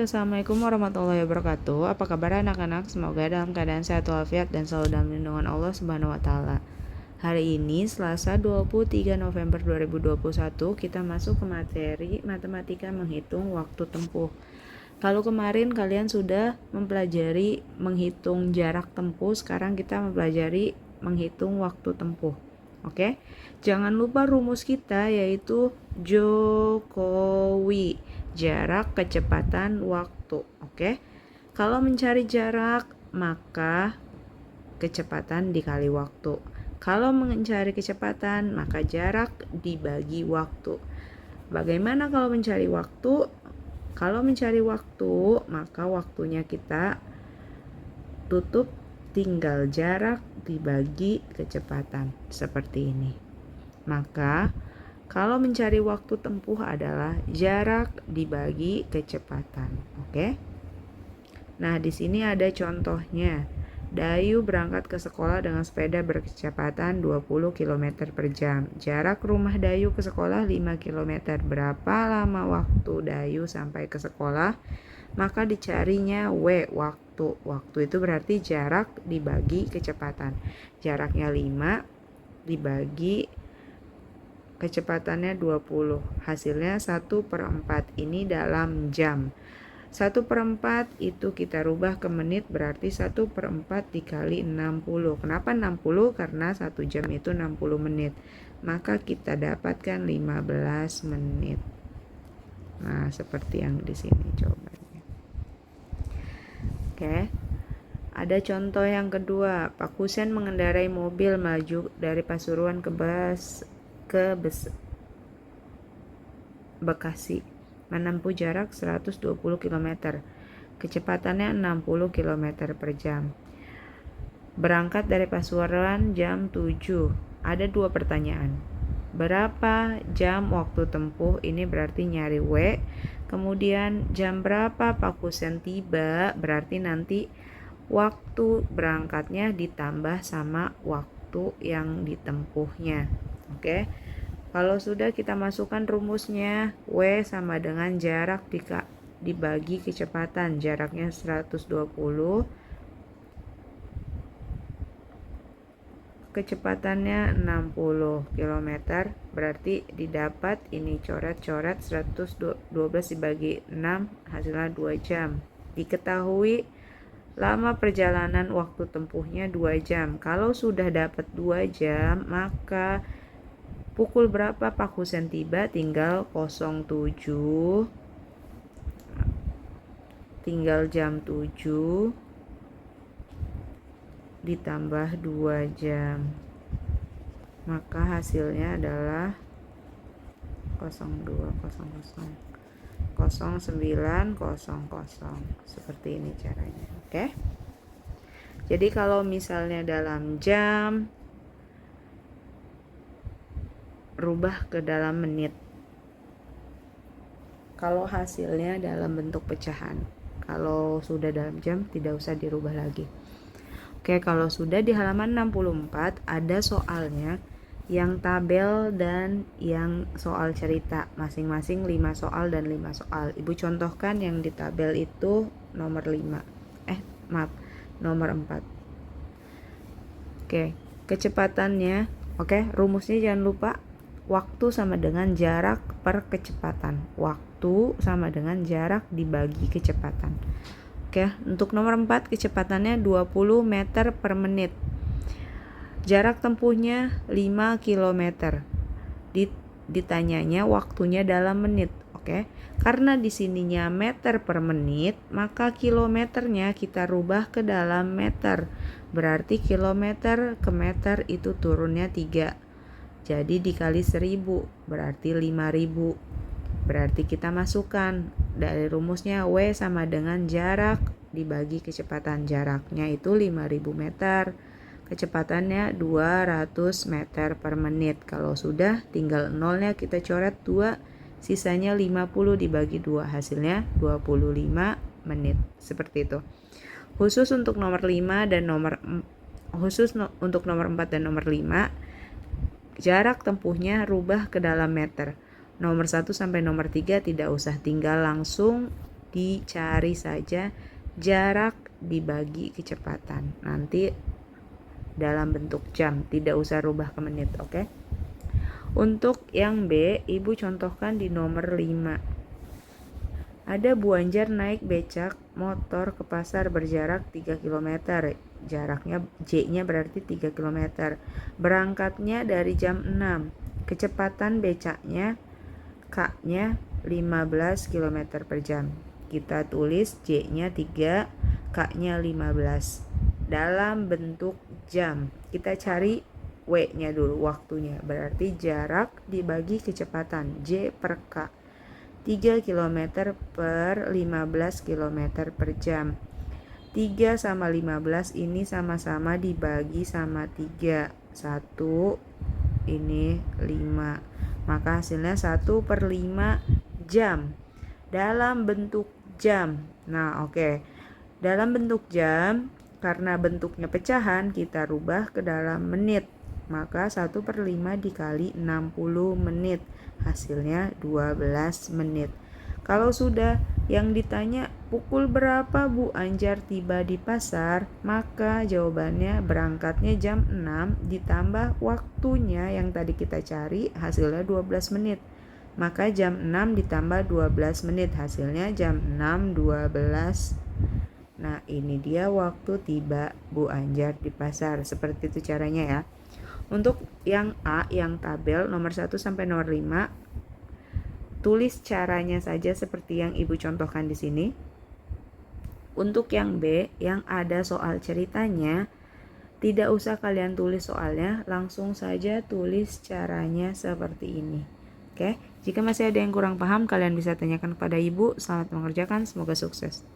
Assalamualaikum warahmatullahi wabarakatuh. Apa kabar anak-anak? Semoga dalam keadaan sehat walafiat dan selalu dalam lindungan Allah Subhanahu wa taala. Hari ini Selasa 23 November 2021 kita masuk ke materi matematika menghitung waktu tempuh. Kalau kemarin kalian sudah mempelajari menghitung jarak tempuh, sekarang kita mempelajari menghitung waktu tempuh. Oke? Jangan lupa rumus kita yaitu Jokowi, jarak, kecepatan, waktu. Oke? Kalau mencari jarak, maka kecepatan dikali waktu. Kalau mencari kecepatan, maka jarak dibagi waktu. Bagaimana kalau mencari waktu? Kalau mencari waktu, maka waktunya kita tutup, tinggal jarak dibagi kecepatan seperti ini. Maka kalau mencari waktu tempuh adalah jarak dibagi kecepatan. Oke? Nah, di sini ada contohnya. Dayu berangkat ke sekolah dengan sepeda berkecepatan 20 km per jam. Jarak rumah Dayu ke sekolah 5 km. Berapa lama waktu Dayu sampai ke sekolah? Maka dicarinya W, waktu. Waktu itu berarti jarak dibagi kecepatan. Jaraknya 5 dibagi kecepatannya 20. Hasilnya 1/4. Ini dalam jam. 1/4 itu kita rubah ke menit, berarti 1/4 dikali 60. Kenapa 60? Karena 1 jam itu 60 menit. Maka kita dapatkan 15 menit. Nah, seperti yang di sini jawabannya. Oke. Ada contoh yang kedua. Pak Husen mengendarai mobil maju dari Pasuruan ke Bekasi, menempuh jarak 120 km. Kecepatannya 60 km per jam. Berangkat dari Pasuruan jam 7. Ada 2 pertanyaan. Berapa jam waktu tempuh? Ini berarti nyari W. Kemudian jam berapa Pak Husen tiba? Berarti nanti waktu berangkatnya ditambah sama waktu yang ditempuhnya. Oke. Kalau sudah kita masukkan rumusnya, W sama dengan jarak dibagi kecepatan. Jaraknya 120, kecepatannya 60 km. Berarti didapat ini coret-coret 112 dibagi 6, hasilnya 2 jam. Diketahui lama perjalanan waktu tempuhnya 2 jam. Kalau sudah dapat 2 jam, maka pukul berapa Pak Husen tiba? Tinggal 07, tinggal jam 7 ditambah 2 jam. Maka hasilnya adalah 0200 seperti ini caranya. Oke? Jadi kalau misalnya dalam jam, rubah ke dalam menit. Kalau hasilnya dalam bentuk pecahan. Kalau sudah dalam jam tidak usah dirubah lagi. Oke, kalau sudah di halaman 64 ada soalnya yang tabel dan yang soal cerita. Masing-masing 5 soal dan 5 soal. Ibu contohkan yang di tabel itu nomor 5. Nomor 4. Oke, kecepatannya. Oke, rumusnya jangan lupa. Waktu sama dengan jarak per kecepatan. Waktu sama dengan jarak dibagi kecepatan. Oke, untuk nomor 4 kecepatannya 20 meter per menit. Jarak tempuhnya 5 km. Ditanyanya waktunya dalam menit. Oke, karena di sininya meter per menit, maka kilometernya kita rubah ke dalam meter. Berarti kilometer ke meter itu turunnya 3. Jadi dikali 1000 berarti 5000. Berarti kita masukkan dari rumusnya W sama dengan jarak dibagi kecepatan. Jaraknya itu 5000 meter. Kecepatannya 200 meter per menit. Kalau sudah tinggal nolnya kita coret 2. Sisanya 50 dibagi 2. Hasilnya 25 menit. Seperti itu. Khusus untuk nomor 5 dan untuk nomor 4 dan nomor 5, jarak tempuhnya rubah ke dalam meter. Nomor 1 sampai nomor 3 tidak usah, tinggal langsung dicari saja jarak dibagi kecepatan. Nanti dalam bentuk jam, tidak usah rubah ke menit, oke? Untuk yang B, Ibu contohkan di nomor 5. Ada Bu Anjar naik becak motor ke pasar berjarak 3 km. Jaraknya J-nya berarti 3 km. Berangkatnya dari jam 6. Kecepatan becaknya K-nya 15 km per jam. Kita tulis J-nya 3, K-nya 15. Dalam bentuk jam. Kita cari W-nya dulu, waktunya. Berarti jarak dibagi kecepatan J per K. 3 km per 15 km per jam. 3 sama 15 ini sama-sama dibagi sama 3. 1, ini 5. Maka hasilnya 1 per 5 jam. Dalam bentuk jam. Nah, oke. Dalam bentuk jam, karena bentuknya pecahan, kita rubah ke dalam menit. Maka 1 per 5 dikali 60 menit. Hasilnya 12 menit. Kalau sudah yang ditanya pukul berapa Bu Anjar tiba di pasar, maka jawabannya berangkatnya jam 6 ditambah waktunya yang tadi kita cari, hasilnya 12 menit. Maka jam 6 ditambah 12 menit, hasilnya jam 6.12. Nah, ini dia waktu tiba Bu Anjar di pasar. Seperti itu caranya ya. Untuk yang A, yang tabel nomor 1 sampai nomor 5, tulis caranya saja seperti yang Ibu contohkan di sini. Untuk yang B, yang ada soal ceritanya, tidak usah kalian tulis soalnya, langsung saja tulis caranya seperti ini. Oke, jika masih ada yang kurang paham, kalian bisa tanyakan kepada Ibu. Selamat mengerjakan, semoga sukses.